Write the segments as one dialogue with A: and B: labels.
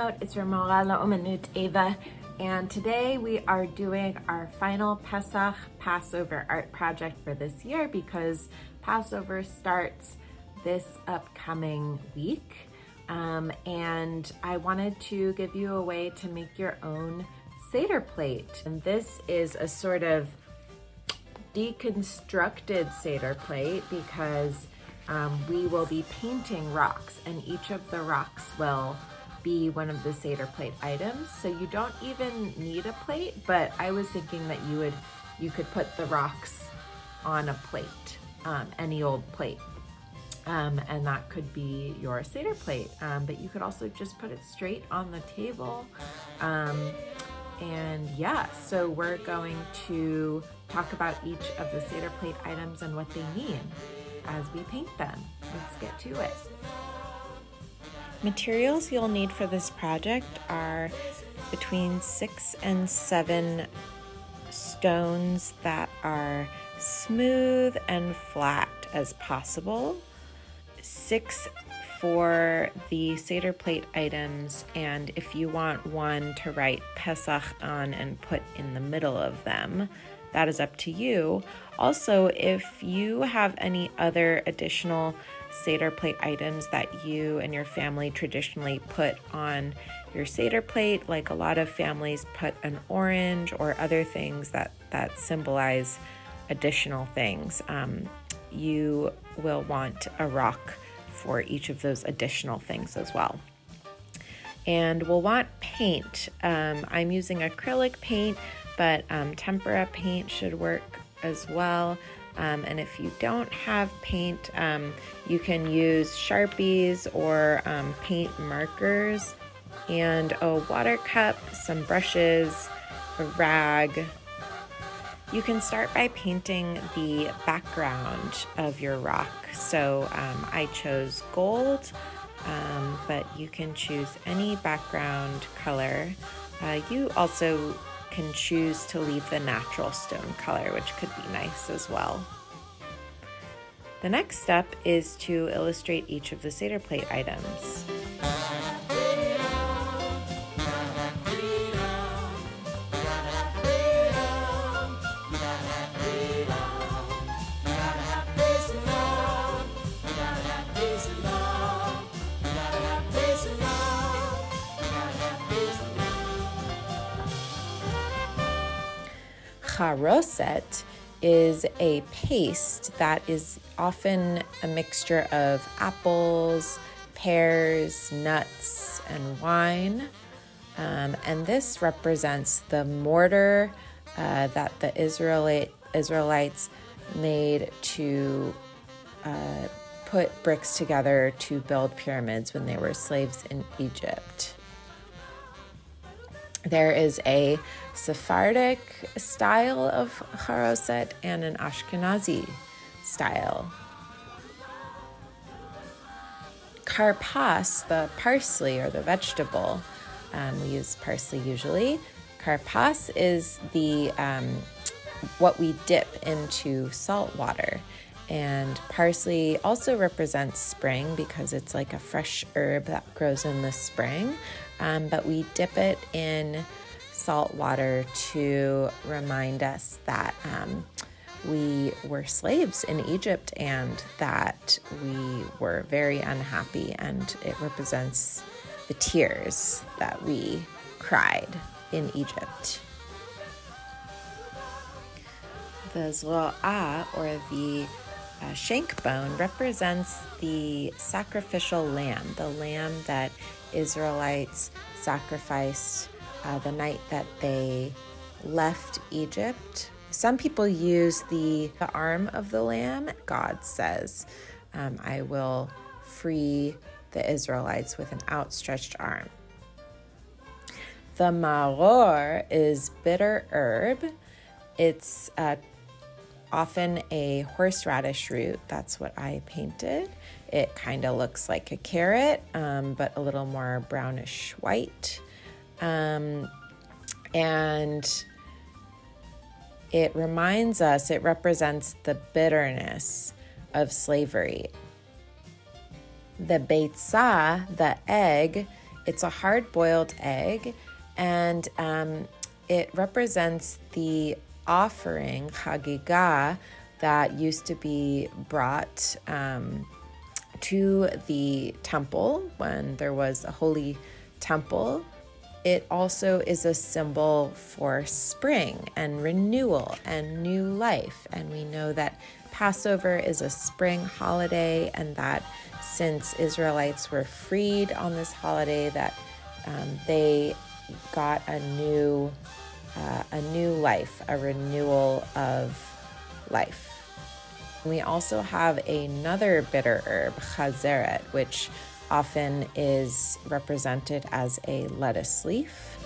A: Omanut. It's your Mora Omanut Ava, and today we are doing our final Pesach Passover art project for this year because Passover starts this upcoming week. And I wanted to give you a way to make your own Seder plate. And this is a sort of deconstructed Seder plate because we will be painting rocks, and each of the rocks will be one of the Seder plate items. So you don't even need a plate, but I was thinking that you could put the rocks on a plate, any old plate. And that could be your Seder plate, but you could also just put it straight on the table. And yeah, so we're going to talk about each of the Seder plate items and what they mean as we paint them. Let's get to it. Materials you'll need for this project are between 6 and 7 stones that are smooth and flat as possible, 6 for the Seder plate items, and if you want one to write Pesach on and put in the middle of them, that is up to you. Also, if you have any other additional Seder plate items that you and your family traditionally put on your Seder plate, like a lot of families put an orange or other things that symbolize additional things, you will want a rock for each of those additional things as well. And we'll want paint. I'm using acrylic paint, but tempera paint should work as well. And if you don't have paint, you can use Sharpies or paint markers, and a water cup, some brushes, a rag. You can start by painting the background of your rock. So I chose gold, but you can choose any background color. You also can choose to leave the natural stone color, which could be nice as well. The next step is to illustrate each of the Seder plate items. Charoset is a paste that is often a mixture of apples, pears, nuts, and wine. And this represents the mortar that the Israelites made to put bricks together to build pyramids when they were slaves in Egypt. There is a Sephardic style of charoset and an Ashkenazi style. Karpas, the parsley or the vegetable, we use parsley usually. Karpas is the what we dip into salt water. And parsley also represents spring because it's like a fresh herb that grows in the spring. But we dip it in salt water to remind us that we were slaves in Egypt and that we were very unhappy, and it represents the tears that we cried in Egypt. The zro'ah, or the shank bone, represents the sacrificial lamb, the lamb that Israelites sacrificed the night that they left Egypt. Some people use the arm of the lamb. God says, I will free the Israelites with an outstretched arm. The maror is bitter herb. It's often a horseradish root. That's what I painted. It kind of looks like a carrot, but a little more brownish white. And it reminds us, it represents the bitterness of slavery. The beitzah, the egg, It's a hard-boiled egg, and it represents the offering, chagigah, that used to be brought to the temple when there was a holy temple. It also is a symbol for spring and renewal and new life. And we know that Passover is a spring holiday, and that since Israelites were freed on this holiday, that they got a new life, a renewal of life. We also have another bitter herb, chazeret, which often is represented as a lettuce leaf.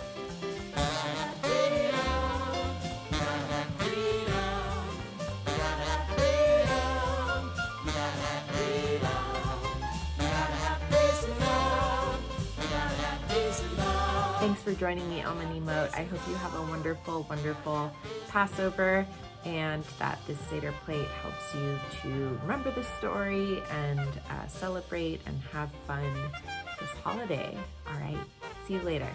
A: Thanks for joining me, Omanut. I hope you have a wonderful, wonderful Passover, and that this Seder plate helps you to remember the story and celebrate and have fun this holiday. All right, see you later.